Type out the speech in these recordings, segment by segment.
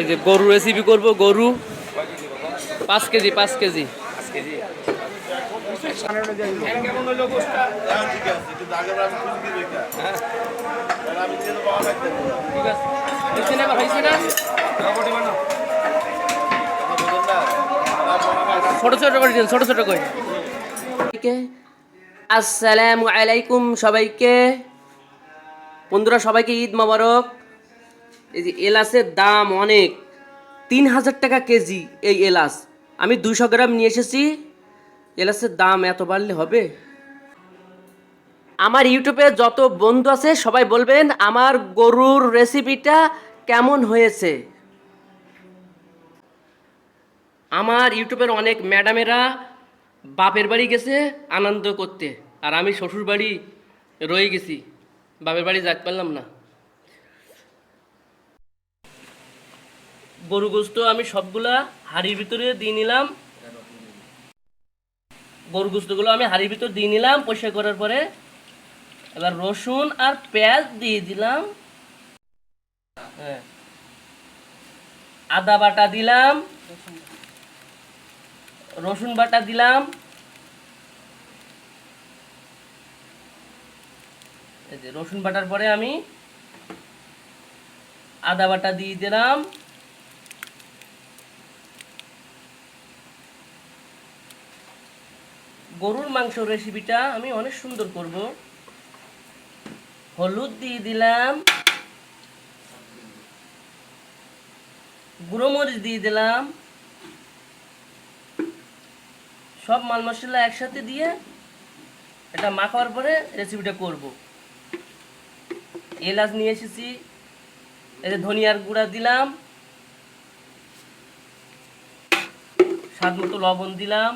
এই যে গরু রেসিপি করব, গরু 5 কেজি 5 কেজি। ছোট ছোট করে দিন, ছোট ছোট করে। আসসালামু আলাইকুম সবাইকে। বন্ধুরা সবাইকে ঈদ মোবারক। এই যে এলাচের দাম অনেক, 3000 টাকা কেজি এই এলাচ। আমি 200 গ্রাম নিয়ে এসেছি। এলাচের দাম এত বাড়লে হবে? আমার ইউটিউবে যত বন্ধু আছে সবাই বলবেন আমার গরুর রেসিপিটা কেমন হয়েছে। আমার ইউটিউবের অনেক ম্যাডামেরা বাপের বাড়ি গেছে আনন্দ করতে, আর আমি শ্বশুর বাড়ি রয়ে গেছি, বাপের বাড়ি যেতে পারলাম না। গরু গোস্ত আমি সবগুলা হাঁড়ির ভিতরে দিয়ে নিলাম। গরু গোস্তগুলো আমি হাঁড়ির ভিতর দিয়ে নিলাম পরিষ্কার করার পরে। এবার রসুন আর পেঁয়াজ দিয়ে দিলাম। হ্যাঁ, আদা বাটা দিলাম, রসুন বাটা দিলাম। এই যে রসুন বাটার পরে আমি আদা বাটা দিয়ে দিলাম। গরুর মাংস রেসিপিটা আমি অনেক সুন্দর করব। হলুদ দিয়ে দিলাম, গুঁড়ো মরিচ দিয়ে দিলাম। সব মাল মশলা একসাথে দিয়ে এটা মাখার পরে রেসিপিটা করব। এলাচ নিয়ে এসেছি, এই যে ধনিয়ার গুঁড়া দিলাম, স্বাদ মতো লবণ দিলাম।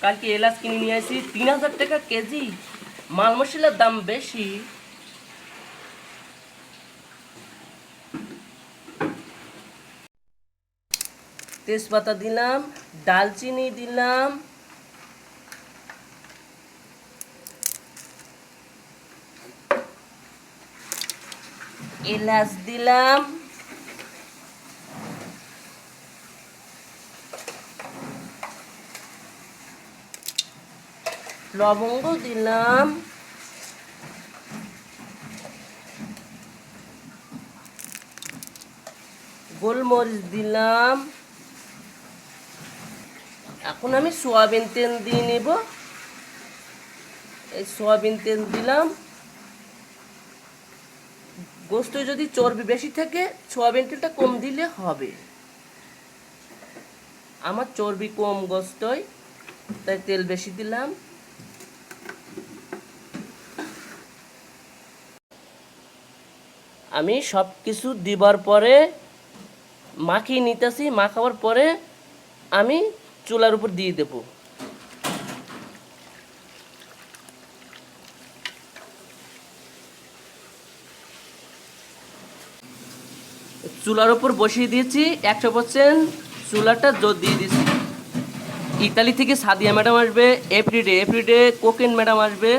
কালকে এলাচ কিনে নিয়ে আসি, 3000 টাকা কেজি। মাল মশলার দাম বেশি। তেজপাতা দিলাম, দালচিনি দিলাম, এলাচ দিলাম, লবঙ্গ দিলাম, গোলমরিচ দিলাম। এখন আমি সয়াবিন তেল দিয়ে নেব। এই সয়াবিন তেল দিলাম। গোস্ত যদি চর্বি বেশি থাকে সয়াবিন তেলটা কম দিলে হবে। আমার চর্বি কম গোস্তই, তাই তেল বেশি দিলাম। আমি সব কিছু দিবার পরে মাখিয়ে নিতেছি। মাখাবার পরে আমি চুলার উপর দিয়ে দেব। চুলার উপর বসিয়ে দিয়েছি 100%। চুলাটা জোর দিয়ে দিয়েছি। ইতালি থেকে সাদিয়া ম্যাডাম আসবে, এভরিডে কোকেন ম্যাডাম আসবে।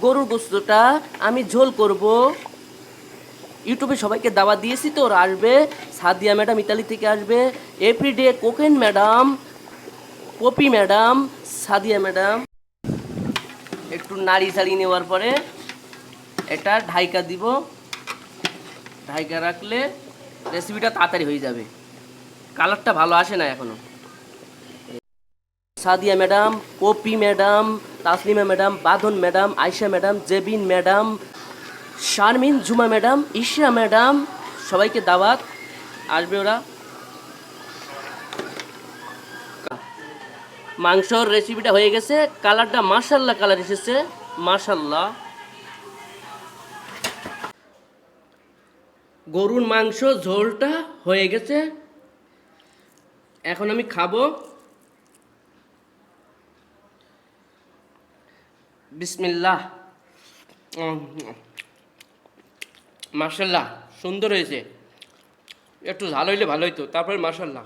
গরুর গোস্তটা আমি ঝোল করব। ইউটিউবে সবাইকে দাওয়াত দিয়েছি তো, ওরা আসবে। সাদিয়া ম্যাডাম ইতালি থেকে আসবে, everyday cocaine madam, poppy madam, Sadia madam. একটু নাড়ি চাড়িয়ে নেওয়ার পরে এটা ঢাইকা দিব। ঢাইকা রাখলে রেসিপিটা তাড়াতাড়ি হয়ে যাবে। কালারটা ভালো আসে না এখনো। Sadia madam, poppy madam, Taslima madam, Bandhan madam, Ayesha madam, Jebin madam, Sharmin, Juma madam, ইশরা madam, সবাইকে দাওয়াত, আসবে ওরা। মাংসর রেসিপিটা হয়ে গেছে। কালারটা মাশাল্লাহ কালার এসেছে, মাশাল্লাহ। গরুর মাংস ঝোলটা হয়ে গেছে। এখন আমি খাবো। বিসমিল্লাহ। মাশাল্লাহ সুন্দর হয়েছে। একটু ঝাল হইলে ভালো হইতো, তারপরে মাশাল্লাহ।